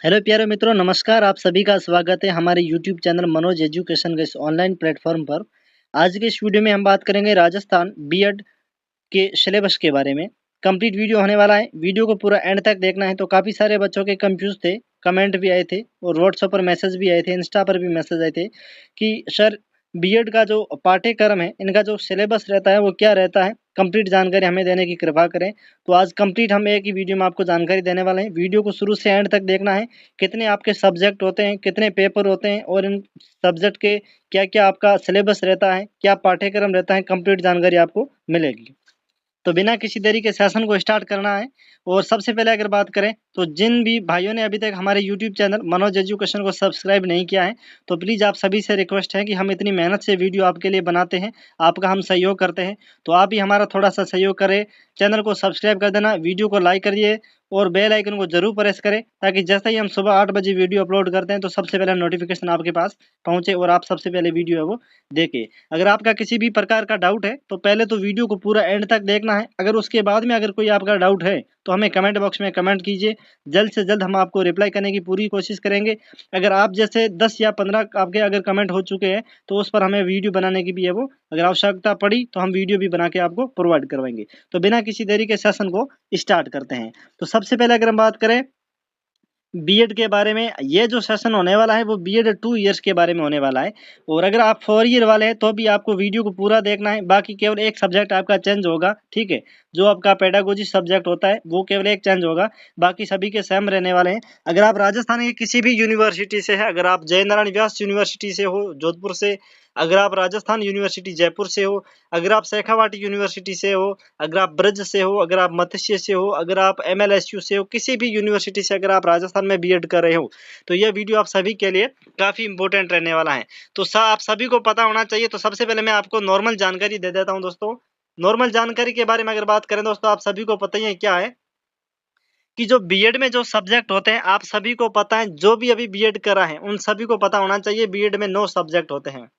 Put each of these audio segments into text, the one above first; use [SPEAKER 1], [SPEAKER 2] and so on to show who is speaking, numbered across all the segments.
[SPEAKER 1] Hello प्यारे मित्रों, नमस्कार। आप सभी का स्वागत है हमारे यूट्यूब चैनल मनोज एजुकेशन के इस ऑनलाइन प्लेटफॉर्म पर। आज के इस वीडियो में हम बात करेंगे राजस्थान बीएड के सिलेबस के बारे में। कंप्लीट वीडियो होने वाला है, वीडियो को पूरा एंड तक देखना है। तो काफ़ी सारे बच्चों के कंफ्यूज थे, कमेंट भी आए थे और व्हाट्सएप पर मैसेज भी आए थे, इंस्टा पर भी मैसेज आए थे कि सर बीएड का जो पाठ्यक्रम है, इनका जो सिलेबस रहता है वो क्या रहता है, कंप्लीट जानकारी हमें देने की कृपा करें। तो आज कंप्लीट हम एक ही वीडियो में आपको जानकारी देने वाले हैं। वीडियो को शुरू से एंड तक देखना है। कितने आपके सब्जेक्ट होते हैं, कितने पेपर होते हैं और इन सब्जेक्ट के क्या क्या आपका सिलेबस रहता है, क्या पाठ्यक्रम रहता है, कंप्लीट जानकारी आपको मिलेगी। तो बिना किसी देरी के सेशन को स्टार्ट करना है। और सबसे पहले अगर बात करें तो जिन भी भाइयों ने अभी तक हमारे यूट्यूब चैनल मनोज एजुकेशन को सब्सक्राइब नहीं किया है, तो प्लीज़ आप सभी से रिक्वेस्ट है कि हम इतनी मेहनत से वीडियो आपके लिए बनाते हैं, आपका हम सहयोग करते हैं, तो आप भी हमारा थोड़ा सा सहयोग करें। चैनल को सब्सक्राइब कर देना, वीडियो को लाइक करिए और बेल आइकन को जरूर प्रेस करें, ताकि जैसे ही हम सुबह 8 बजे वीडियो अपलोड करते हैं तो सबसे पहले नोटिफिकेशन आपके पास पहुंचे और आप सबसे पहले वीडियो है वो देखें। अगर आपका किसी भी प्रकार का डाउट है तो पहले तो वीडियो को पूरा एंड तक देखना है। अगर उसके बाद में अगर कोई आपका डाउट है तो हमें कमेंट बॉक्स में कमेंट कीजिए, जल्द से जल्द हम आपको रिप्लाई करने की पूरी कोशिश करेंगे। अगर आप जैसे 10 या 15 आपके अगर कमेंट हो चुके हैं तो उस पर हमें वीडियो बनाने की भी है वो अगर आवश्यकता पड़ी तो हम वीडियो भी बना के आपको प्रोवाइड करवाएंगे। तो बिना किसी देरी के सेशन को स्टार्ट करते हैं। तो सबसे पहले अगर हम बात करें बीएड के बारे में, ये जो सेशन होने वाला है वो बीएड 2 इयर्स के बारे में होने वाला है। और अगर आप 4 ईयर वाले हैं तो भी आपको वीडियो को पूरा देखना है। बाकी केवल एक सब्जेक्ट आपका चेंज होगा, ठीक है, जो आपका पेडागोजी सब्जेक्ट होता है वो केवल एक चेंज होगा, बाकी सभी के सेम रहने वाले हैं। अगर आप राजस्थान की किसी भी यूनिवर्सिटी से है, अगर आप जय नारायण व्यास यूनिवर्सिटी से हो जोधपुर से, अगर आप राजस्थान यूनिवर्सिटी जयपुर से हो, अगर आप शेखावाटी यूनिवर्सिटी से हो, अगर आप ब्रज से हो, अगर आप मत्स्य से हो, अगर आप एमएलएसयू से हो, किसी भी यूनिवर्सिटी से अगर आप राजस्थान में बीएड कर रहे हो, तो यह वीडियो आप सभी के लिए काफी इंपॉर्टेंट रहने वाला है। तो आप सभी को पता होना चाहिए। तो सबसे पहले मैं आपको नॉर्मल जानकारी दे देता हूं दोस्तों। नॉर्मल जानकारी के बारे में अगर बात करें दोस्तों, आप सभी को पता ही है क्या है कि जो बीएड में जो सब्जेक्ट होते हैं, आप सभी को पता है, जो भी अभी बीएड करा है उन सभी को पता होना चाहिए बीएड में 9 सब्जेक्ट होते हैं।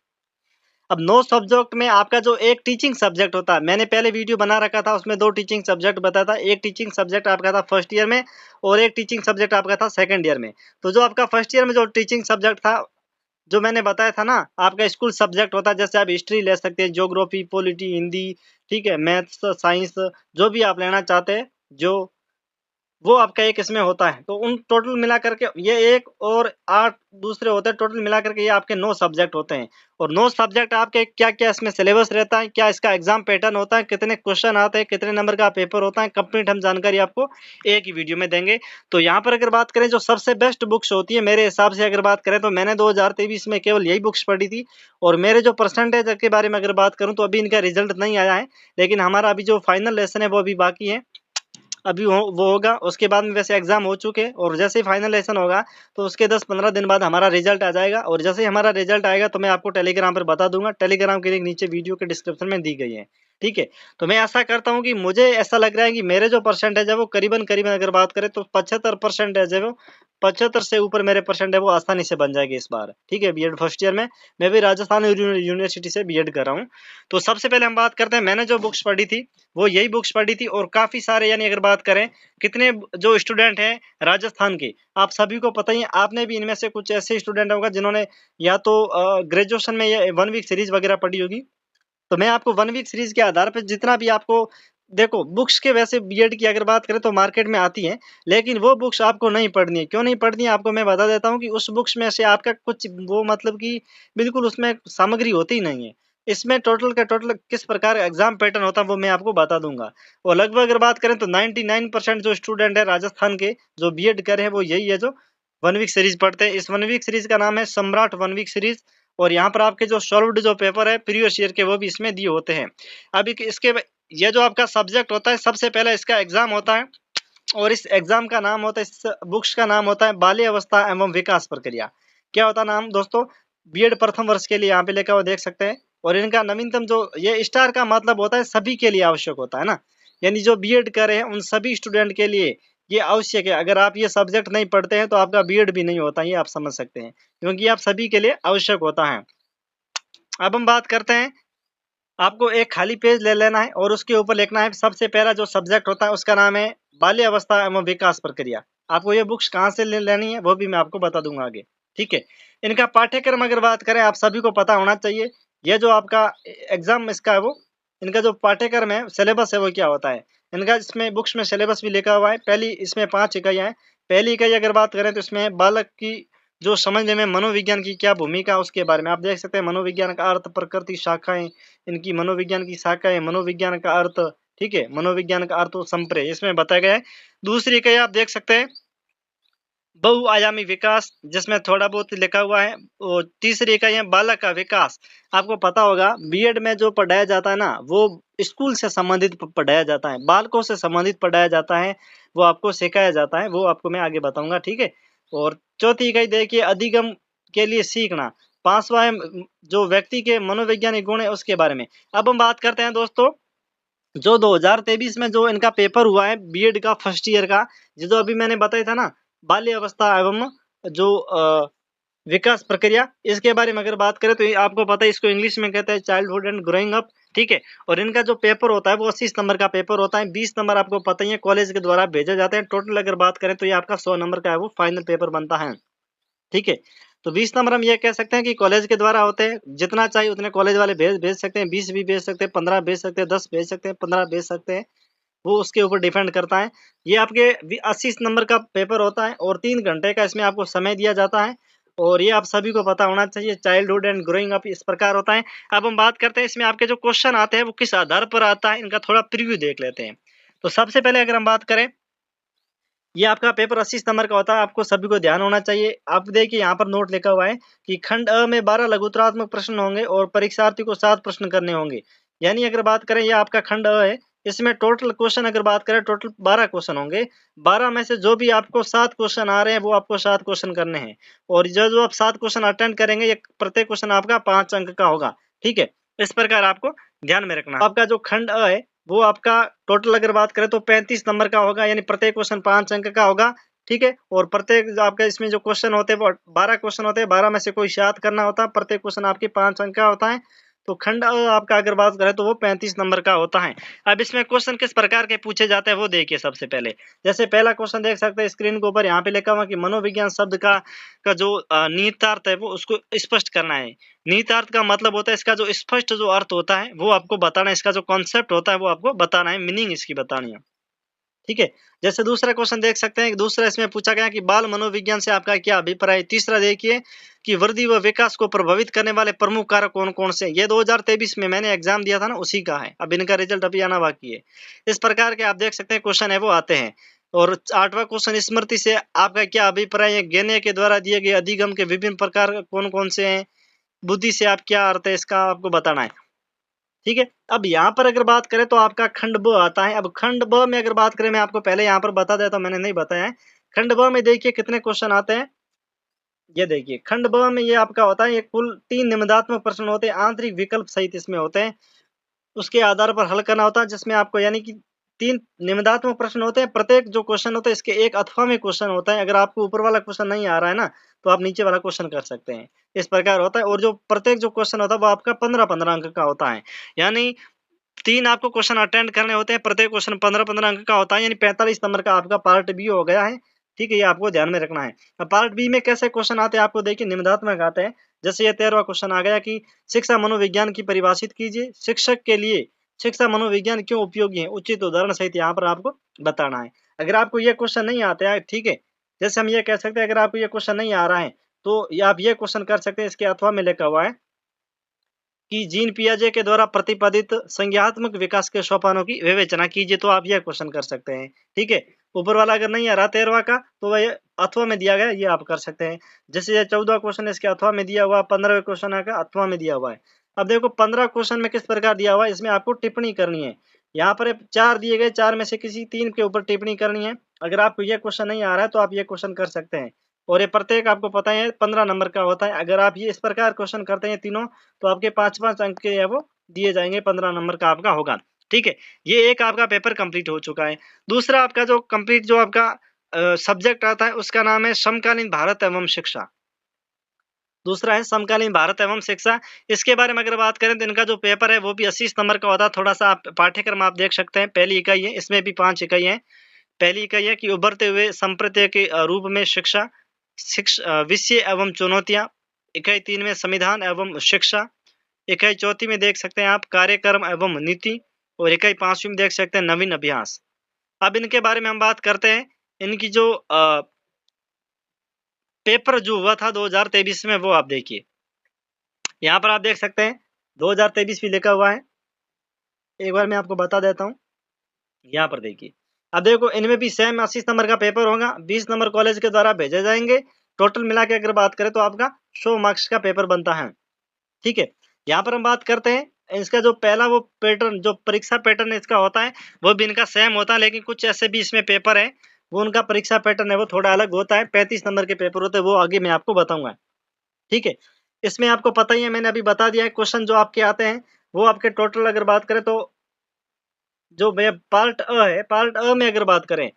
[SPEAKER 1] अब 9 सब्जेक्ट में आपका जो एक टीचिंग सब्जेक्ट होता है, मैंने पहले वीडियो बना रखा था, उसमें 2 टीचिंग सब्जेक्ट बताया था। एक टीचिंग सब्जेक्ट आपका था फर्स्ट ईयर में और एक टीचिंग सब्जेक्ट आपका था सेकंड ईयर में। तो जो आपका फर्स्ट ईयर में जो टीचिंग सब्जेक्ट था, जो मैंने बताया था ना, आपका स्कूल सब्जेक्ट होता है। जैसे आप हिस्ट्री ले सकते हैं, ज्योग्राफी, पॉलिटी, हिंदी, ठीक है, मैथ्स, साइंस, जो भी आप लेना चाहते हैं, जो वो आपका एक इसमें होता है। तो उन टोटल मिला करके ये एक और 8 दूसरे होते हैं, टोटल मिला करके ये आपके 9 सब्जेक्ट होते हैं। और 9 सब्जेक्ट आपके क्या-क्या इसमें सिलेबस रहता है, क्या इसका एग्जाम पैटर्न होता है, कितने क्वेश्चन आते हैं, कितने नंबर का पेपर होता है, कंप्लीट हम जानकारी आपको एक ही वीडियो में देंगे। तो यहाँ पर अगर बात करें जो सबसे बेस्ट बुक्स होती है मेरे हिसाब से, अगर बात करें तो मैंने 2023 में केवल यही बुक्स पढ़ी थी। और मेरे जो परसेंटेज के बारे में अगर बात करूँ तो अभी इनका रिजल्ट नहीं आया है, लेकिन हमारा अभी जो फाइनल लेसन है वो अभी बाकी है। अभी वो होगा, उसके बाद में वैसे एग्जाम हो चुके हैं और जैसे ही फाइनल लेसन होगा तो उसके 10-15 दिन बाद हमारा रिजल्ट आ जाएगा। और जैसे ही हमारा रिजल्ट आएगा तो मैं आपको टेलीग्राम पर बता दूंगा। टेलीग्राम की लिंक नीचे वीडियो के डिस्क्रिप्शन में दी गई है, ठीक है। तो मैं ऐसा करता हूँ कि मुझे ऐसा लग रहा है कि मेरे जो परसेंटेज है वो करीबन करीबन अगर बात करें तो 75% है वो, 75 से ऊपर मेरे परसेंट है वो आसानी से बन जाएगी इस बार, ठीक है। बीएड फर्स्ट ईयर में मैं भी राजस्थान यूनिवर्सिटी से बीएड कर रहा हूँ। तो सबसे पहले हम बात करते हैं, मैंने जो बुक्स पढ़ी थी वो यही बुक्स पढ़ी थी। और काफी सारे, यानी अगर बात करें कितने जो स्टूडेंट हैं राजस्थान के, आप सभी को पता ही है, आपने भी इनमें से कुछ ऐसे स्टूडेंट होगा जिन्होंने या तो ग्रेजुएशन में ये 1 वीक सीरीज वगैरह पढ़ी होगी। तो मैं आपको 1 वीक सीरीज के आधार पर जितना भी आपको, देखो बुक्स के वैसे बीएड की अगर बात करें तो मार्केट में आती है, लेकिन वो बुक्स आपको नहीं पढ़नी है। क्यों नहीं पढ़नी है आपको मैं बता देता हूँ कि उस बुक्स में से आपका कुछ वो मतलब कि बिल्कुल उसमें सामग्री होती ही नहीं है। इसमें टोटल का टोटल किस प्रकार एग्जाम पैटर्न होता है वो मैं आपको बता दूंगा। और लगभग अगर बात करें तो 99% जो स्टूडेंट है राजस्थान के जो बीएड करे हैं वो यही है, जो 1 वीक सीरीज पढ़ते हैं। इस 1 वीक सीरीज का नाम है सम्राट 1 वीक सीरीज। और यहाँ पर आपके जो सॉल्व्ड जो पेपर है प्रीवियस ईयर के वो भी इसमें दिए होते हैं। अब इसके ये जो आपका सब्जेक्ट होता है, सबसे पहले इसका एग्जाम होता है और इस एग्जाम का नाम होता है, इस बुक्स का नाम होता है बाल्य अवस्था एवं विकास प्रक्रिया। क्या होता है नाम दोस्तों? बीएड प्रथम वर्ष के लिए यहाँ पे लेकर हुआ देख सकते हैं। और इनका नवीनतम जो ये स्टार का मतलब होता है सभी के लिए आवश्यक होता है ना, यानी जो बीएड कर रहे हैं उन सभी स्टूडेंट के लिए ये आवश्यक है। अगर आप ये सब्जेक्ट नहीं पढ़ते हैं तो आपका बीएड भी नहीं होता, ये आप समझ सकते हैं, क्योंकि आप सभी के लिए आवश्यक होता है। अब हम बात करते हैं, आपको एक खाली पेज ले लेना है और उसके ऊपर लिखना है, सबसे पहला जो सब्जेक्ट होता है उसका नाम है बाल्य अवस्था एवं विकास प्रक्रिया। आपको ये बुक्स कहाँ से लेनी है वो भी मैं आपको बता दूंगा आगे। ठीक है, इनका पाठ्यक्रम अगर बात करें, आप सभी को पता होना चाहिए, ये जो आपका एग्जाम इसका है वो, इनका जो पाठ्यक्रम है, सिलेबस है, वो क्या होता है। इनका इसमें बुक्स में सिलेबस भी लिखा हुआ है। पहली इसमें 5 इकाइयाँ हैं। पहली इकाई अगर बात करें तो इसमें बालक की जो समझने में मनोविज्ञान की क्या भूमिका, उसके बारे में आप देख सकते हैं। मनोविज्ञान का अर्थ, प्रकृति, शाखाएं, इनकी मनोविज्ञान की शाखाएं, मनोविज्ञान का अर्थ, ठीक है, मनोविज्ञान का अर्थ संप्रेय इसमें बताया गया है। दूसरी इकाई आप देख सकते हैं बहुआयामी विकास, जिसमें थोड़ा बहुत लिखा हुआ है। और तीसरी इकाई है बालक का विकास। आपको पता होगा बीएड में जो पढ़ाया जाता है ना, वो स्कूल से संबंधित पढ़ाया जाता है, बालकों से संबंधित पढ़ाया जाता है, वो आपको सिखाया जाता है, वो आपको मैं आगे बताऊंगा। ठीक है, और चौथी इकाई देखिए अधिगम के लिए सीखना। पांचवा है जो व्यक्ति के मनोवैज्ञानिक गुण है उसके बारे में। अब हम बात करते हैं दोस्तों, जो 2023 में जो इनका पेपर हुआ है बीएड का फर्स्ट ईयर का, जो अभी मैंने बताया था ना, बाल्य अवस्था एवं जो विकास प्रक्रिया, इसके बारे में अगर बात करें तो ये आपको पता है, इसको इंग्लिश में कहते हैं चाइल्डहुड एंड ग्रोइंग अप। ठीक है, और इनका जो पेपर होता है वो 80 नंबर का पेपर होता है। 20 नंबर आपको पता ही है कॉलेज के द्वारा भेजे जाते हैं। टोटल अगर बात करें तो ये आपका 100 नंबर का है वो फाइनल पेपर बनता है। ठीक है, तो 20 नंबर हम ये कह सकते हैं कि कॉलेज के द्वारा होते हैं। जितना चाहिए उतने कॉलेज वाले भेज सकते हैं। 20 भी भेज सकते हैं, 15 भेज सकते हैं, 10 भेज सकते हैं, 15 भेज सकते हैं, वो उसके ऊपर डिपेंड करता है। ये आपके 80 नंबर का पेपर होता है और 3 घंटे का इसमें आपको समय दिया जाता है। और ये आप सभी को पता होना चाहिए, चाइल्डहुड एंड ग्रोइंग अप इस प्रकार होता है। अब हम बात करते हैं इसमें आपके जो क्वेश्चन आते हैं वो किस आधार पर आता है, इनका थोड़ा प्रीव्यू देख लेते हैं। तो सबसे पहले अगर हम बात करें, ये आपका पेपर 80 नंबर का होता है, आपको सभी को ध्यान होना चाहिए। आप देखिए यहाँ पर नोट लिखा हुआ है कि खंड अ में 12 लघुत्तरात्मक प्रश्न होंगे और परीक्षार्थी को 7 प्रश्न करने होंगे। यानी अगर बात करें, ये आपका खंड अ है, इसमें टोटल क्वेश्चन अगर बात करें, टोटल 12 क्वेश्चन होंगे। 12 में से जो भी आपको 7 क्वेश्चन आ रहे हैं वो आपको 7 क्वेश्चन करने हैं। और जो जो आप 7 क्वेश्चन अटेंड करेंगे, ये प्रत्येक क्वेश्चन आपका 5 अंक का होगा। ठीक है, इस प्रकार आपको ध्यान में रखना। आपका जो खंड अ है वो आपका टोटल अगर बात करें तो 35 नंबर का होगा, यानी प्रत्येक क्वेश्चन 5 अंक का होगा। ठीक है, और प्रत्येक आपका इसमें जो क्वेश्चन होते हैं वो 12 क्वेश्चन होते हैं, 12 में से कोई याद करना होता है। प्रत्येक क्वेश्चन आपके 5 अंक का होता है। तो खंड आपका अगर बात करें तो वो 35 नंबर का होता है। अब इसमें क्वेश्चन किस प्रकार के पूछे जाते हैं वो देखिए। सबसे पहले जैसे पहला क्वेश्चन देख सकते हैं स्क्रीन के ऊपर, यहाँ पे लिखा हुआ कि मनोविज्ञान शब्द का जो निहितार्थ है वो उसको स्पष्ट करना है। निहितार्थ का मतलब होता है इसका जो स्पष्ट जो अर्थ होता है वो आपको बताना है, इसका जो कॉन्सेप्ट होता है वो आपको बताना है, मीनिंग इसकी बतानी है। ठीक है, जैसे दूसरा क्वेश्चन देख सकते हैं, दूसरा इसमें पूछा गया कि बाल मनोविज्ञान से आपका क्या अभिप्राय है। तीसरा देखिए कि वृद्धि व विकास को प्रभावित करने वाले प्रमुख कारक कौन कौन से। ये 2023 में मैंने एग्जाम दिया था ना, उसी का है। अब इनका रिजल्ट अभी आना बाकी है। इस प्रकार के आप देख सकते हैं क्वेश्चन है वो आते हैं। और 8वां क्वेश्चन स्मृति से आपका क्या अभिप्राय है। गेने के द्वारा दिए गए अधिगम के विभिन्न प्रकार कौन कौन से हैं। बुद्धि से आप क्या अर्थ है इसका आपको बताना है। ठीक है, अब यहाँ पर अगर बात करें तो आपका खंड ब आता है। अब खंड ब में अगर बात करें, मैं आपको पहले यहाँ पर बता देता हूं, मैंने नहीं बताया है। खंड ब में देखिए कितने क्वेश्चन आते हैं। ये देखिए खंड ब में ये आपका होता है, ये कुल 3 निबंधात्मक प्रश्न होते हैं, आंतरिक विकल्प सहित इसमें होते हैं। उसके आधार पर हल करना होता है, जिसमें आपको यानी कि 3 निबंधात्मक प्रश्न होते हैं। प्रत्येक जो क्वेश्चन होता है इसके एक अथवा में क्वेश्चन होता है। अगर आपको ऊपर वाला क्वेश्चन नहीं आ रहा है ना, तो आप नीचे वाला क्वेश्चन कर सकते हैं। इस प्रकार होता है। और जो प्रत्येक जो क्वेश्चन होता है वो आपका 15-15 अंक का होता है। यानी 3 आपको क्वेश्चन अटेंड करने होते हैं, प्रत्येक क्वेश्चन 15-15 अंक का होता है, यानी 45 नंबर का आपका पार्ट बी हो गया है। ठीक है, ये आपको ध्यान में रखना है। अब पार्ट बी में कैसे क्वेश्चन आते हैं आपको देखिए, निबंधात्मक आते हैं। जैसे ये 13वां क्वेश्चन आ गया कि शिक्षा मनोविज्ञान की परिभाषित कीजिए। शिक्षक के लिए शिक्षा मनोविज्ञान क्यों उपयोगी है, उचित उदाहरण सहित यहाँ पर आपको बताना है। अगर आपको ये क्वेश्चन नहीं आता है, ठीक है, जैसे हम ये कह सकते हैं, अगर आपको ये क्वेश्चन नहीं आ रहा है तो आप ये क्वेश्चन कर सकते हैं। इसके अथवा में लिखा हुआ है कि जीन पियाजे के द्वारा प्रतिपादित संज्ञात्मक विकास के सोपानों की विवेचना कीजिए। तो आप यह क्वेश्चन कर सकते हैं। ठीक है, ऊपर वाला अगर नहीं आ रहा 13वां का, तो वह अथवा में दिया गया, ये आप कर सकते हैं। जैसे ये 14 क्वेश्चन इसके अथवा में दिया हुआ, 15वें क्वेश्चन का अथवा में दिया हुआ है। अब देखो 15 क्वेश्चन में किस प्रकार दिया हुआ है, इसमें आपको टिप्पणी करनी है। यहाँ पर 4 दिए गए, 4 में से किसी 3 के ऊपर टिप्पणी करनी है। अगर आपको यह क्वेश्चन नहीं आ रहा है तो आप ये क्वेश्चन कर सकते हैं। और ये प्रत्येक आपको पता है 15 नंबर का होता है। अगर आप ये इस प्रकार क्वेश्चन करते हैं तीनों, तो आपके 5-5 अंक के है वो दिए जाएंगे, 15 नंबर का आपका होगा। ठीक है, ये एक आपका पेपर कंप्लीट हो चुका है। दूसरा आपका जो कंप्लीट जो आपका सब्जेक्ट आता है उसका नाम है समकालीन भारत एवं शिक्षा। दूसरा है समकालीन भारत एवं शिक्षा। इसके बारे में अगर बात करें तो इनका जो पेपर है वो भी 80 नंबर का होता है। थोड़ा सा आप पाठ्यक्रम आप देख सकते हैं। पहली इकाई है, इसमें भी 5 इकाई है। पहली इकाई है कि उभरते हुए संप्रदाय के रूप में शिक्षा विषय एवं चुनौतियां। इकाई 3 में संविधान एवं शिक्षा। इकाई 4 में देख सकते हैं आप कार्यक्रम एवं नीति। और इकाई 5वीं में देख सकते हैं नवीन अभ्यास। अब इनके बारे में हम बात करते हैं। इनकी जो पेपर जो हुआ था 2023 में, वो आप देखिए। यहाँ पर आप देख सकते हैं 2023 भी लिखा हुआ है। एक बार मैं आपको बता देता हूँ। यहाँ पर देखिए, अब देखो इनमें भी सेम 80 नंबर का पेपर होगा। 20 नंबर कॉलेज के द्वारा भेजे जाएंगे। टोटल मिला के अगर बात करें तो आपका 100 मार्क्स का पेपर बनता है। ठीक है, यहाँ पर हम बात करते हैं इसका जो पहला वो पैटर्न, जो परीक्षा पैटर्न इसका होता है वो भी इनका सेम होता है, लेकिन कुछ ऐसे भी इसमें पेपर है वो उनका परीक्षा पैटर्न है वो थोड़ा अलग होता है। 35 नंबर के पेपर होते हैं, वो आगे मैं आपको बताऊंगा। ठीक है, इसमें आपको पता ही है, मैंने अभी बता दिया है। क्वेश्चन जो आपके आते हैं वो आपके टोटल अगर बात करें तो जो पार्ट अ है, पार्ट अ में अगर बात करें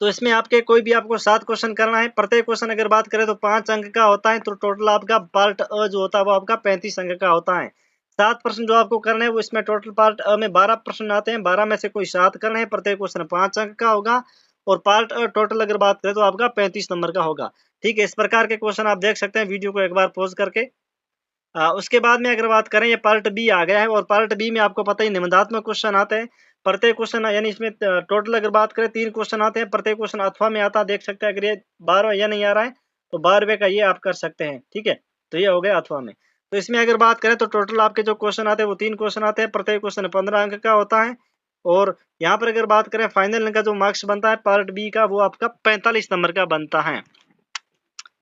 [SPEAKER 1] तो इसमें आपके कोई भी आपको 7 क्वेश्चन करना है। प्रत्येक क्वेश्चन अगर बात करें तो 5 अंक का होता है। तो टोटल आपका पार्ट अ जो होता है वो आपका 35 अंक का होता है। 7 प्रश्न जो आपको करने हैं वो इसमें टोटल पार्ट अ में 12 प्रश्न आते हैं। 12 में से कोई 7 करने हैं। प्रत्येक क्वेश्चन 5 अंक का होगा। और पार्ट अ टोटल अगर बात करें तो आपका 35 नंबर का होगा। ठीक है, इस प्रकार के क्वेश्चन आप देख सकते हैं वीडियो को एक बार पॉज करके। उसके बाद में अगर बात करें, ये पार्ट बी आ गया है। और पार्ट बी में आपको पता ही निबंधात्मक क्वेश्चन आते हैं। प्रत्येक क्वेश्चन यानी इसमें टोटल अगर बात करें 3 क्वेश्चन आते हैं। प्रत्येक क्वेश्चन अथवा में आता है, देख सकते हैं। अगर ये 12 या नहीं आ रहा है तो 12वें का ये आप कर सकते हैं। ठीक है, तो ये हो गया अथवा में। तो इसमें अगर बात करें तो टोटल आपके जो क्वेश्चन आते हैं वो 3 क्वेश्चन आते हैं। प्रत्येक क्वेश्चन 15 अंक का होता है। और यहाँ पर अगर बात करें फाइनल इनका जो मार्क्स बनता है पार्ट बी का, वो आपका 45 नंबर का बनता है।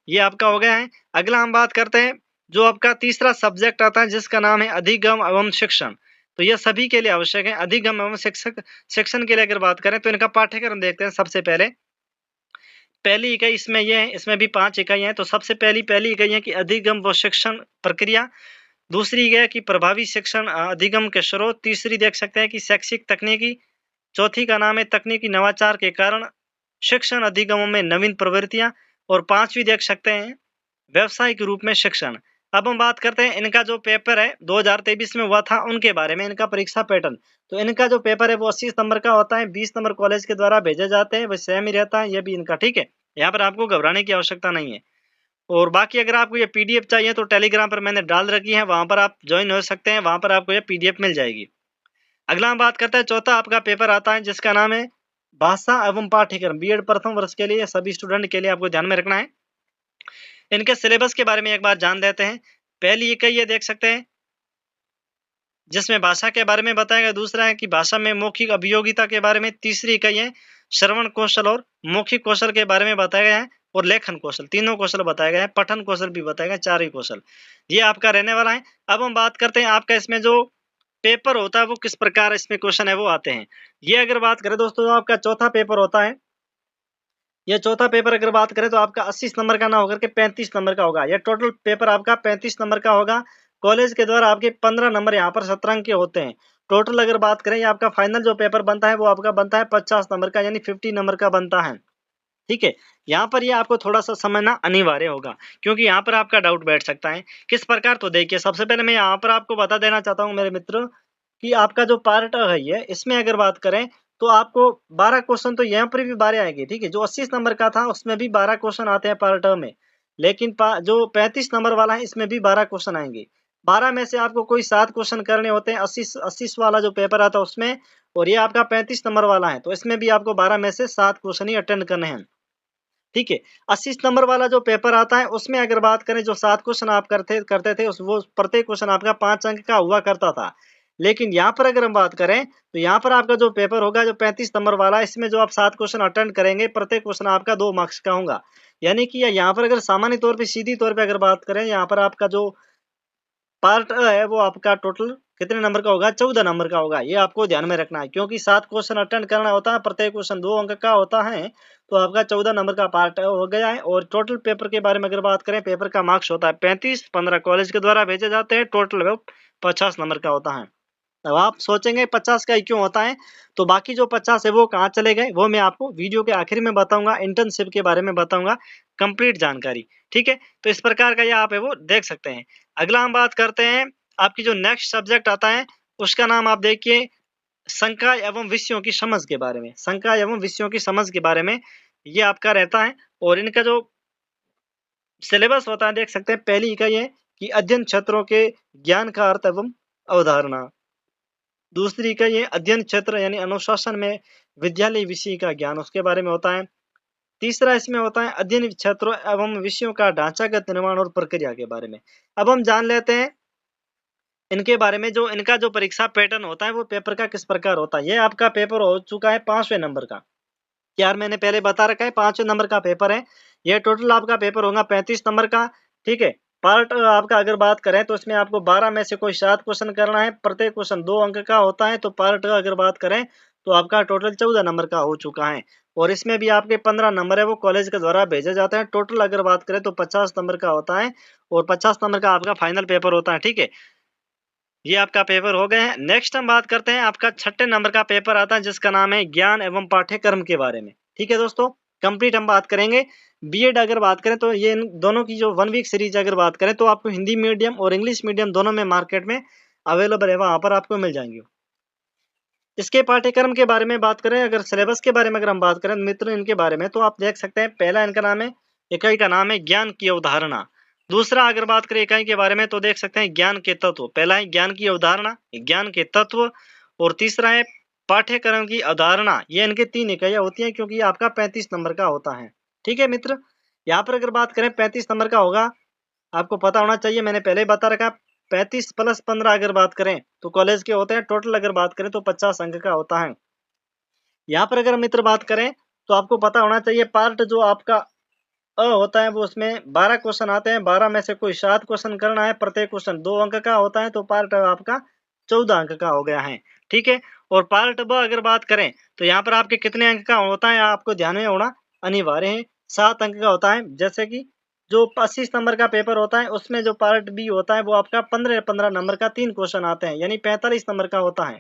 [SPEAKER 1] ये आपका हो गया है। अगला हम बात करते हैं जो आपका तीसरा सब्जेक्ट आता है जिसका नाम है अधिगम एवं शिक्षण। तो यह सभी के लिए आवश्यक है। अधिगम एवं शिक्षण के लिए अगर बात करें तो इनका पाठ्यक्रम देखते हैं। सबसे पहली इकाई इसमें यह है, इसमें भी 5 इकाइयां हैं। तो सबसे पहली इकाई है कि अधिगम व शिक्षण प्रक्रिया। दूसरी है कि प्रभावी शिक्षण अधिगम के स्रोत। तीसरी देख सकते हैं कि शैक्षिक तकनीकी। चौथी का नाम है तकनीकी नवाचार के कारण शिक्षण अधिगमों में नवीन प्रवृत्तियां। और 5वीं देख सकते हैं व्यवसायिक रूप में शिक्षण। अब हम बात करते हैं इनका जो पेपर है 2023 में हुआ था उनके बारे में, इनका परीक्षा पैटर्न। तो इनका जो पेपर है वो 80 नंबर का होता है। 20 नंबर कॉलेज के द्वारा भेजे जाते हैं, वो सेम ही रहता है ये भी इनका। ठीक है, यहाँ पर आपको घबराने की आवश्यकता नहीं है। और बाकी अगर आपको ये पीडीएफ चाहिए तो टेलीग्राम पर मैंने डाल रखी है, वहां पर आप ज्वाइन हो सकते हैं। वहां पर आपको ये पीडीएफ मिल जाएगी। अगला हम बात करते हैं, चौथा आपका पेपर आता है जिसका नाम है भाषा एवं पाठ्यक्रम। बीएड प्रथम वर्ष के लिए सभी स्टूडेंट के लिए आपको ध्यान में रखना है। इनके सिलेबस के बारे में एक बार जान लेते हैं। पहली इकाई ये देख सकते हैं जिसमें भाषा के बारे में बताएगा। दूसरा है कि भाषा में मौखिक अभियोगिता के बारे में। तीसरी इकाई है श्रवण कौशल और मौखिक कौशल के बारे में बताया गया है। और लेखन कौशल, तीनों कौशल बताए गए हैं। पठन कौशल भी बताया गया, 4 ही कौशल ये आपका रहने वाला है। अब हम बात करते हैं आपका इसमें जो पेपर होता है वो किस प्रकार इसमें क्वेश्चन है वो आते हैं। ये अगर बात करें दोस्तों, आपका चौथा पेपर होता है। ये चौथा पेपर अगर बात करें तो आपका 80 नंबर का ना होकर के 35 नंबर का होगा। ये टोटल पेपर आपका 35 नंबर का होगा। कॉलेज के द्वारा आपके 15 नंबर यहाँ पर शतरंग के होते हैं। टोटल अगर बात करें, ये आपका फाइनल जो पेपर बनता है वो आपका बनता है 50 नंबर का, यानी 50 नंबर का बनता है। ठीक है, यहाँ पर ये आपको थोड़ा सा समझना अनिवार्य होगा, क्योंकि यहाँ पर आपका डाउट बैठ सकता है किस प्रकार। तो देखिए, सबसे पहले मैं यहाँ पर आपको बता देना चाहता हूँ मेरे मित्र कि आपका जो पार्ट है ये, इसमें अगर बात करें तो आपको 12 क्वेश्चन तो यहाँ पर भी 12 आएंगे। ठीक है, जो 80 नंबर का था उसमें भी 12 क्वेश्चन आते हैं पार्ट में। लेकिन जो 35 नंबर वाला है इसमें भी 12 क्वेश्चन आएंगे। 12 में से आपको कोई 7 क्वेश्चन करने होते हैं 80 वाला जो पेपर आता है उसमें। और ये आपका 35 नंबर वाला है, तो इसमें भी आपको 12 में से 7 क्वेश्चन ही अटेंड करने हैं। ठीक है, 80 नंबर वाला जो पेपर आता है उसमें अगर बात करें, जो 7 क्वेश्चन आप करते थे वो प्रत्येक क्वेश्चन आपका 5 अंक का हुआ करता था। लेकिन यहाँ पर अगर हम बात करें तो यहाँ पर आपका जो पेपर होगा जो 35 नंबर वाला, इसमें जो आप 7 क्वेश्चन अटेंड करेंगे, प्रत्येक क्वेश्चन आपका 2 मार्क्स का होगा। यानी कि यहाँ पर अगर सामान्य तौर पर सीधी तौर पर अगर बात करें, यहाँ पर आपका जो पार्ट अ है वो आपका टोटल कितने नंबर का होगा, 14 नंबर का होगा। ये आपको ध्यान में रखना है, क्योंकि 7 क्वेश्चन अटेंड करना होता है, प्रत्येक क्वेश्चन 2 अंक का होता है। तो आपका 14 नंबर का पार्ट हो गया है। और टोटल पेपर के बारे में अगर बात करें, पेपर का मार्क्स होता है 35, 15 कॉलेज के द्वारा भेजे जाते हैं। टोटल 50 नंबर का होता है। अब आप सोचेंगे 50 का ही क्यों होता है, तो बाकी जो 50 है वो कहाँ चले गए, वो मैं आपको वीडियो के आखिर में बताऊंगा। इंटर्नशिप के बारे में बताऊंगा कंप्लीट जानकारी। ठीक है, तो इस प्रकार का ये आप है वो देख सकते हैं। अगला हम बात करते हैं, आपकी जो नेक्स्ट सब्जेक्ट आता है उसका नाम आप देखिए संकाय एवं विषयों की समझ के बारे में, संकाय एवं विषयों की समझ के बारे में ये आपका रहता है। और इनका जो सिलेबस होता है देख सकते हैं, पहली इकाई है कि अध्ययन क्षेत्रों के ज्ञान का अर्थ एवं अवधारणा। दूसरी इकाई है अध्ययन क्षेत्र यानी अनुशासन में विद्यालय विषय का ज्ञान, उसके बारे में होता है। तीसरा इसमें होता है अध्ययन क्षेत्रों एवं विषयों का ढांचागत निर्माण और प्रक्रिया के बारे में। अब हम जान लेते हैं इनके बारे में। जो इनका जो परीक्षा पैटर्न होता है वो पेपर का किस प्रकार होता है। ये आपका पेपर हो चुका है 5वें नंबर का। यार मैंने पहले बता रखा है 5वें नंबर का पेपर है। ये टोटल आपका पेपर होगा 35 नंबर का। ठीक है। पार्ट आपका अगर बात करें तो इसमें आपको 12 में से कोई 7 क्वेश्चन करना है। प्रत्येक क्वेश्चन 2 अंक का होता है। तो पार्ट अगर बात करें तो आपका टोटल 14 नंबर का हो चुका है। और इसमें भी आपके 15 नंबर है वो कॉलेज के द्वारा भेजे जाते हैं। टोटल अगर बात करें तो 50 नंबर का होता है और 50 नंबर का आपका फाइनल पेपर होता है। ठीक है। ये आपका पेपर हो गए हैं। नेक्स्ट हम बात करते हैं आपका 6 नंबर का पेपर आता है जिसका नाम है ज्ञान एवं पाठ्यक्रम के बारे में। ठीक है दोस्तों, कंप्लीट हम बात करेंगे। बीएड अगर बात करें तो ये इन दोनों की जो 1 वीक सीरीज अगर बात करें तो आपको हिंदी मीडियम और इंग्लिश मीडियम दोनों में मार्केट में अवेलेबल है, वहां पर आपको मिल जाएंगे। इसके पाठ्यक्रम के बारे में बात करें, अगर सिलेबस के बारे में अगर हम बात करें मित्र इनके बारे में, तो आप देख सकते हैं पहला इनका नाम है, इकाई का नाम है ज्ञान की अवधारणा। दूसरा अगर बात करें इकाई के बारे में तो देख सकते हैं ज्ञान के तत्व। पहला है ज्ञान की अवधारणा, ज्ञान के तत्व, और तीसरा है पाठ्यक्रम की अवधारणा। ये इनके 3 इकाइयां होती हैं क्योंकि आपका 35 नंबर का होता है। ठीक है मित्र, यहाँ पर अगर बात करें 35 नंबर का होगा, आपको पता होना चाहिए, मैंने पहले ही बता रखा। 35 प्लस 15 अगर बात करें तो कॉलेज के होते हैं। टोटल अगर बात करें तो 50 अंक का होता है। यहाँ पर अगर मित्र बात करें तो आपको पता होना चाहिए पार्ट जो आपका होता है वो उसमें 12 क्वेश्चन आते हैं। 12 में से कोई 7 क्वेश्चन करना है। प्रत्येक क्वेश्चन 2 अंक का होता है। तो पार्ट आपका 14 अंक का हो गया है। ठीक है। और पार्ट ब अगर बात करें तो यहाँ पर आपके कितने अंक का होता है आपको ध्यान में होना अनिवार्य है। 7 अंक का होता है। जैसे कि जो 25 नंबर का पेपर होता है उसमें जो पार्ट बी होता है वो आपका 15 नंबर का 3 क्वेश्चन आते हैं, यानी 45 नंबर का होता है।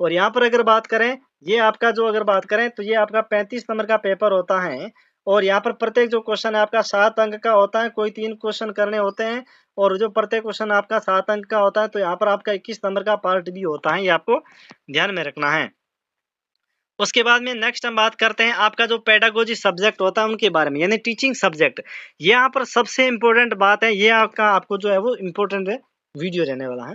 [SPEAKER 1] और यहाँ पर अगर बात करें, ये आपका जो अगर बात करें तो ये आपका 35 नंबर का पेपर होता है। और यहाँ पर प्रत्येक जो क्वेश्चन है आपका 7 अंक का होता है। कोई 3 क्वेश्चन करने होते हैं और जो प्रत्येक क्वेश्चन आपका 7 अंक का होता है। तो यहाँ पर आपका 21 नंबर का पार्ट भी होता है, ये आपको ध्यान में रखना है। उसके बाद में नेक्स्ट हम बात करते हैं आपका जो पेडागोजी सब्जेक्ट होता है उनके बारे में, यानी टीचिंग सब्जेक्ट। ये यहाँ पर सबसे इम्पोर्टेंट बात है, ये आपका आपको जो है वो इम्पोर्टेंट वीडियो रहने वाला है।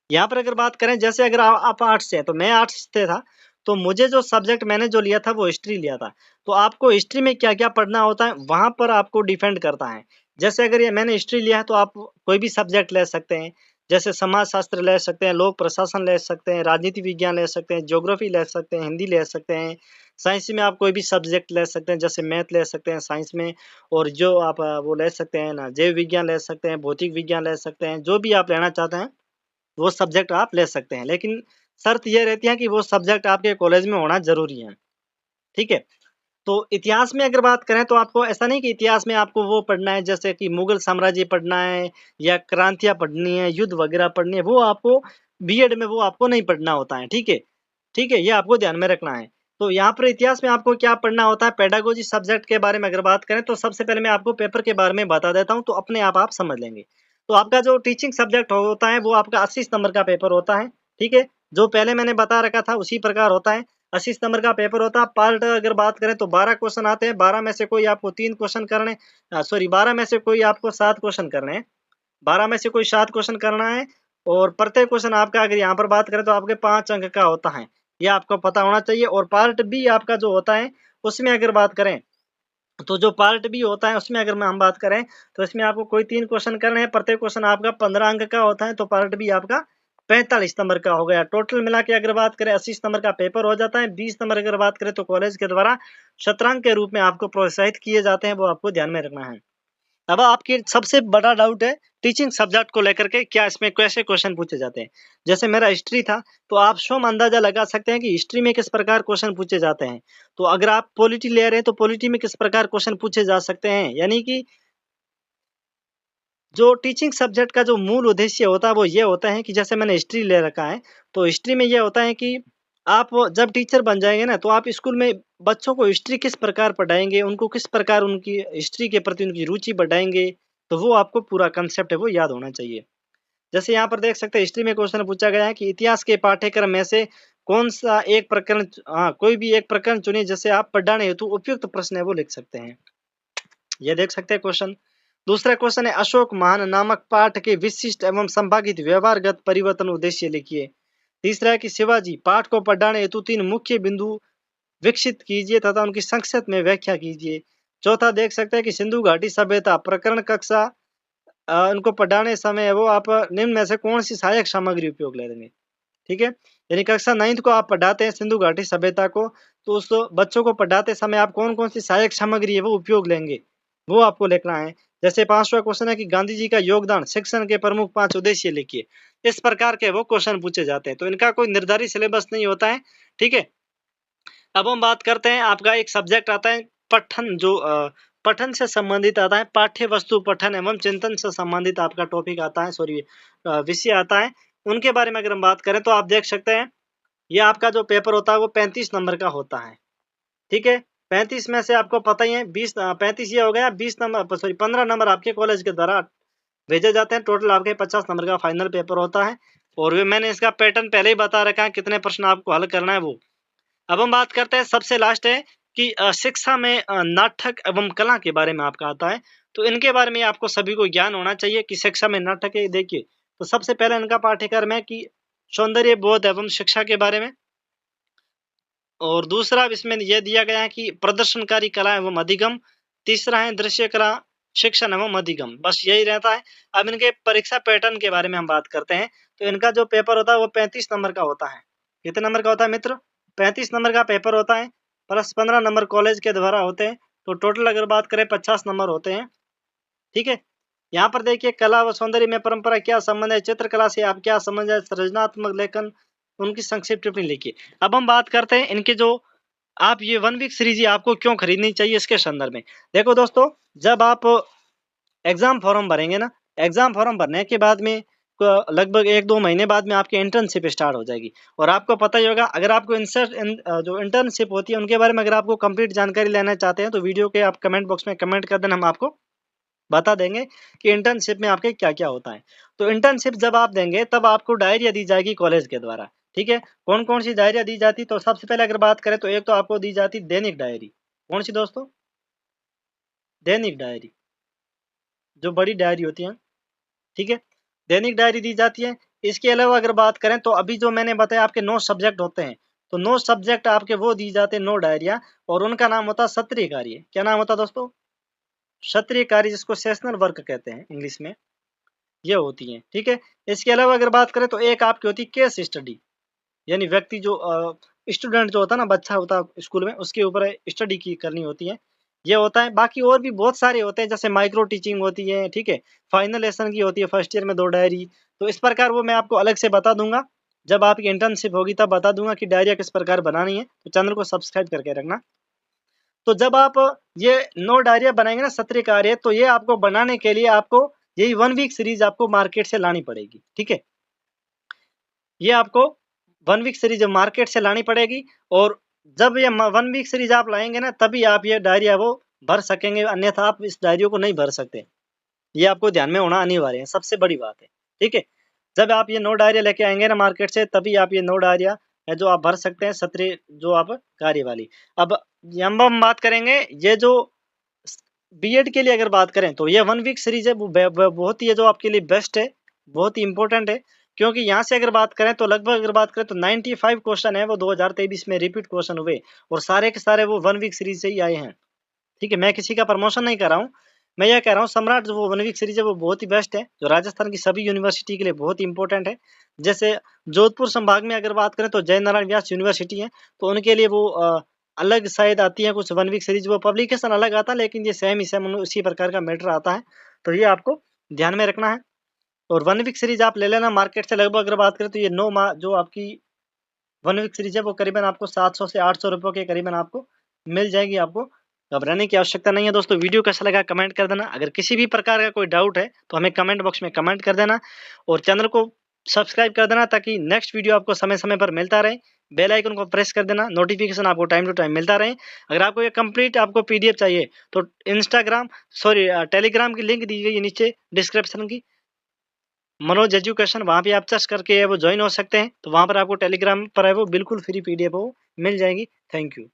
[SPEAKER 1] यहाँ पर अगर बात करें, जैसे अगर आप आर्ट्स से हैं तो मैं आर्ट्स से था, तो मुझे जो सब्जेक्ट मैंने जो लिया था वो हिस्ट्री लिया था। तो आपको हिस्ट्री में क्या क्या पढ़ना होता है वहां पर आपको डिपेंड करता है। जैसे अगर ये मैंने हिस्ट्री लिया है तो आप कोई भी सब्जेक्ट ले सकते हैं। जैसे समाज शास्त्र ले सकते हैं, लोक प्रशासन ले सकते हैं, राजनीति विज्ञान ले सकते हैं, ज्योग्राफी ले सकते हैं, हिंदी ले सकते हैं। साइंस में आप कोई भी सब्जेक्ट ले सकते हैं, जैसे मैथ ले सकते हैं साइंस में। और जो आप वो ले सकते हैं ना, जैव विज्ञान ले सकते हैं, भौतिक विज्ञान ले सकते हैं। जो भी आप लेना चाहते हैं वो सब्जेक्ट आप ले सकते हैं, लेकिन शर्त ये रहती है कि वो सब्जेक्ट आपके कॉलेज में होना जरूरी है। ठीक है। तो इतिहास में अगर बात करें तो आपको ऐसा नहीं कि इतिहास में आपको वो पढ़ना है जैसे कि मुगल साम्राज्य पढ़ना है या क्रांतियां पढ़नी है, युद्ध वगैरह पढ़नी है, वो आपको बीएड में वो आपको नहीं पढ़ना होता है। ठीक है। ठीक है, ये आपको ध्यान में रखना है। तो यहाँ पर इतिहास में आपको क्या पढ़ना होता है, पेडागोजी सब्जेक्ट के बारे में अगर बात करें तो सबसे पहले मैं आपको पेपर के बारे में बता देता हूँ, तो अपने आप समझ लेंगे। तो आपका जो टीचिंग सब्जेक्ट होता है वो आपका 80 नंबर का पेपर होता है। ठीक है। जो पहले मैंने बता रखा था उसी प्रकार होता है। 80 नंबर का पेपर होता है। पार्ट अगर बात करें तो 12 क्वेश्चन आते हैं। 12 में से कोई आपको 3 क्वेश्चन करने, सॉरी 12 में से कोई आपको 7 क्वेश्चन करने हैं। 12 में से कोई 7 क्वेश्चन करना है। और प्रत्येक क्वेश्चन आपका अगर यहाँ पर बात करें तो आपके 5 अंक का होता है। ये आपको पता होना चाहिए। और पार्ट बी आपका जो होता है उसमें अगर बात करें तो जो पार्ट बी होता है उसमें अगर मैं हम बात करें तो इसमें आपको कोई 3 क्वेश्चन करने हैं। प्रत्येक क्वेश्चन आपका 15 अंक का होता है। तो पार्ट बी आपका 45 नंबर का हो गया। टोटल मिला के अगर बात करें 80 नंबर का पेपर हो जाता है। 20 नंबर अगर बात करें तो कॉलेज के द्वारा शतरंग के रूप में आपको प्रोत्साहित किए जाते हैं, वो आपको ध्यान में रखना है। अब आपके सबसे बड़ा डाउट है टीचिंग सब्जेक्ट को लेकर के, क्या इसमें कैसे क्वेश्चन पूछे जाते हैं। जैसे मेरा हिस्ट्री था तो आप स्वयं अंदाजा लगा सकते हैं कि हिस्ट्री में किस प्रकार क्वेश्चन पूछे जाते हैं। तो अगर आप पॉलिटी ले रहे हैं तो पॉलिटी में किस प्रकार क्वेश्चन पूछे जा सकते हैं। यानी कि जो टीचिंग सब्जेक्ट का जो मूल उद्देश्य होता है वो ये होता है कि जैसे मैंने हिस्ट्री ले रखा है, तो हिस्ट्री में ये होता है कि आप जब टीचर बन जाएंगे ना तो आप स्कूल में बच्चों को हिस्ट्री किस प्रकार पढ़ाएंगे, उनको किस प्रकार उनकी हिस्ट्री के प्रति उनकी रुचि बढ़ाएंगे, तो वो आपको पूरा कंसेप्ट है वो याद होना चाहिए। जैसे यहाँ पर देख सकते हैं हिस्ट्री में क्वेश्चन पूछा गया है कि इतिहास के पाठ्यक्रम में से कौन सा एक प्रकरण, कोई भी एक प्रकरण चुनिए जैसे आप पढ़ाने हेतु उपयुक्त प्रश्न है वो लिख सकते हैं। ये देख सकते हैं क्वेश्चन। दूसरा क्वेश्चन है अशोक महान नामक पाठ के विशिष्ट एवं संभावित व्यवहारगत परिवर्तन उद्देश्य लिखिए। तीसरा है कि शिवाजी पाठ को पढ़ाने हेतु 3 मुख्य बिंदु विकसित कीजिए तथा उनकी संक्षिप्त में व्याख्या कीजिए। चौथा देख सकते हैं कि सिंधु घाटी सभ्यता प्रकरण कक्षा उनको पढ़ाने समय वो आप निम्न में से कौन सी सहायक सामग्री उपयोग लेंगे। ठीक है, यानी कक्षा 9th को आप पढ़ाते हैं सिंधु घाटी सभ्यता को, तो उस बच्चों को पढ़ाते समय आप कौन कौन सी सहायक सामग्री है वो उपयोग लेंगे, वो आपको लिखना है। जैसे 5वां क्वेश्चन है कि गांधी जी का योगदान शिक्षण के प्रमुख 5 उद्देश्य लिखिए। इस प्रकार के वो क्वेश्चन पूछे जाते हैं, तो इनका कोई निर्धारित सिलेबस नहीं होता है। ठीक है, अब हम बात करते हैं, आपका एक सब्जेक्ट आता है पठन, जो पठन से संबंधित आता है, पाठ्य वस्तु पठन एवं चिंतन से संबंधित आपका टॉपिक आता है, सॉरी विषय आता है। उनके बारे में अगर हम बात करें तो आप देख सकते हैं ये आपका जो पेपर होता है वो 35 नंबर का होता है। ठीक है, 35 में से आपको पता ही है 35 ये हो गया, 20 नंबर सॉरी 15 नंबर आपके कॉलेज के द्वारा भेजे जाते हैं। टोटल आपके 50 नंबर का फाइनल पेपर होता है और वे मैंने इसका पैटर्न पहले ही बता रखा है, कितने प्रश्न आपको हल करना है वो। अब हम बात करते हैं सबसे लास्ट है कि शिक्षा में नाटक एवं कला के बारे में आपका आता है। तो इनके बारे में आपको सभी को ज्ञान होना चाहिए कि शिक्षा में नाटक है। देखिए, तो सबसे पहले इनका पाठ्यक्रम है कि सौंदर्य बोध एवं शिक्षा के बारे में, और दूसरा इसमें यह दिया गया है कि प्रदर्शनकारी कला एवं अधिगम, तीसरा है दृश्य कला शिक्षण एवं अधिगम, बस यही रहता है। अब इनके परीक्षा पैटर्न के बारे में हम बात करते हैं, तो इनका जो पेपर होता है वो 35 नंबर का होता है। कितने नंबर का होता है मित्र? 35 नंबर का पेपर होता है, प्लस 15 नंबर कॉलेज के द्वारा होते हैं, तो टोटल अगर बात करें 50 नंबर होते हैं। ठीक है, यहाँ पर देखिए कला व सौंदर्य में परंपरा क्या संबंध है, चित्रकला से आप क्या समझ है, सृजनात्मक लेखन, उनकी संक्षिप्त टिप्पणी लिखिए। अब हम बात करते हैं इनके जो आप ये 1 वीक सीरीज आपको क्यों खरीदनी चाहिए इसके संदर्भ में। देखो दोस्तों, जब आप एग्जाम फॉर्म भरेंगे ना, एग्जाम फॉर्म भरने के बाद में लगभग 1-2 महीने बाद में आपकी इंटर्नशिप स्टार्ट हो जाएगी। और आपको पता ही होगा, अगर आपको जो इंटर्नशिप होती है उनके बारे में अगर आपको कंप्लीट जानकारी लेना चाहते हैं तो वीडियो के आप कमेंट बॉक्स में कमेंट कर देना, हम आपको बता देंगे कि इंटर्नशिप में आपके क्या-क्या होता है। तो इंटर्नशिप जब आप देंगे तब आपको डायरिया दी जाएगी कॉलेज के द्वारा। ठीक है, कौन-कौन सी डायरिया दी जाती, तो सबसे पहले अगर बात करें तो एक तो आपको दी जाती दैनिक डायरी। कौन सी दोस्तों? दैनिक डायरी, जो बड़ी डायरी होती है। ठीक है, दैनिक डायरी दी जाती है। इसके अलावा अगर बात करें तो अभी जो मैंने बताया आपके 9 सब्जेक्ट होते हैं, तो 9 सब्जेक्ट आपके वो दी जाते हैं 9 डायरिया, और उनका नाम होता है सत्रीय कार्य। क्या नाम होता है दोस्तों? सत्रीय कार्य, जिसको सेशनल वर्क कहते हैं इंग्लिश में, ये होती हैं। ठीक है, इसके अलावा अगर बात करें तो एक आपकी होती है केस स्टडी, यानी व्यक्ति जो स्टूडेंट जो होता है ना, बच्चा होता है स्कूल में, उसके ऊपर स्टडी की करनी होती है, ये होता है। बाकी और भी बहुत सारे होते हैं, जैसे माइक्रो टीचिंग होती है। ठीक है, फाइनल लेसन की होती है फर्स्ट ईयर में 2 डायरी। तो इस प्रकार वो मैं आपको अलग से बता दूंगा, जब आपकी इंटर्नशिप होगी तब बता दूंगा कि डायरिया किस प्रकार बनानी है। तो चैनल को सब्सक्राइब करके रखना। तो जब आप ये 9 डायरिया बनाएंगे ना सत्रीय कार्य, तो ये आपको बनाने के लिए आपको यही 1 वीक सीरीज आपको मार्केट से लानी पड़ेगी। ठीक है, ये आपको 1 वीक सीरीज मार्केट से लानी पड़ेगी, और जब ये 1 वीक सीरीज आप लाएंगे ना तभी आप ये डायरिया वो भर सकेंगे, अन्यथा आप इस डायरियों को नहीं भर सकते। ये आपको ध्यान में होना अनिवार्य है, सबसे बड़ी बात है। ठीक है, जब आप ये 9 डायरिया लेके आएंगे ना मार्केट से, तभी आप ये 9 डायरिया है जो आप भर सकते हैं सत्रीय जो आप कार्य वाली। अब हम बात करेंगे ये जो बीएड के लिए अगर बात करें तो ये 1 वीक सीरीज है, वो बहुत ही है जो आपके लिए बेस्ट है, बहुत ही इंपॉर्टेंट है। क्योंकि यहाँ से अगर बात करें तो लगभग अगर बात करें तो 95 क्वेश्चन है वो 2023 में रिपीट क्वेश्चन हुए, और सारे के सारे वो 1 वीक सीरीज से ही आए हैं। ठीक है, मैं किसी का प्रमोशन नहीं कर रहा हूँ, मैं ये कह रहा हूँ सम्राट जो वो 1 वीक सीरीज है वो बहुत ही बेस्ट है, जो राजस्थान की सभी यूनिवर्सिटी के लिए बहुत ही इंपॉर्टेंट है। जैसे जोधपुर संभाग में अगर बात करें तो जय नारायण व्यास यूनिवर्सिटी है, तो उनके लिए वो अलग शायद आती है कुछ 1 वीक सीरीज, वो पब्लिकेशन अलग आता है लेकिन ये सेम ही सेम उसी प्रकार का मैटर आता है। तो ये आपको ध्यान में रखना है, और 1 वीक सीरीज आप ले लेना मार्केट से। लगभग अगर बात करें तो ये 9 माह जो आपकी 1 वीक सीरीज है वो करीबन आपको 700 से 800 रुपये के करीबन आपको मिल जाएगी। आपको घबराने की आवश्यकता नहीं है दोस्तों। वीडियो कैसा लगा कमेंट कर देना, अगर किसी भी प्रकार का कोई डाउट है तो हमें कमेंट बॉक्स में कमेंट कर देना, और चैनल को सब्सक्राइब कर देना ताकि नेक्स्ट वीडियो आपको समय समय पर मिलता रहे। बेल आइकन को प्रेस कर देना, नोटिफिकेशन आपको टाइम टू टाइम मिलता रहे। अगर आपको ये कंप्लीट आपको पीडीएफ चाहिए तो टेलीग्राम की लिंक दी गई है नीचे डिस्क्रिप्शन की, मनोज एजुकेशन, वहाँ पे आप सर्च करके वो ज्वाइन हो सकते हैं। तो वहाँ पर आपको टेलीग्राम पर है वो बिल्कुल फ्री PDF वो मिल जाएगी। Thank you.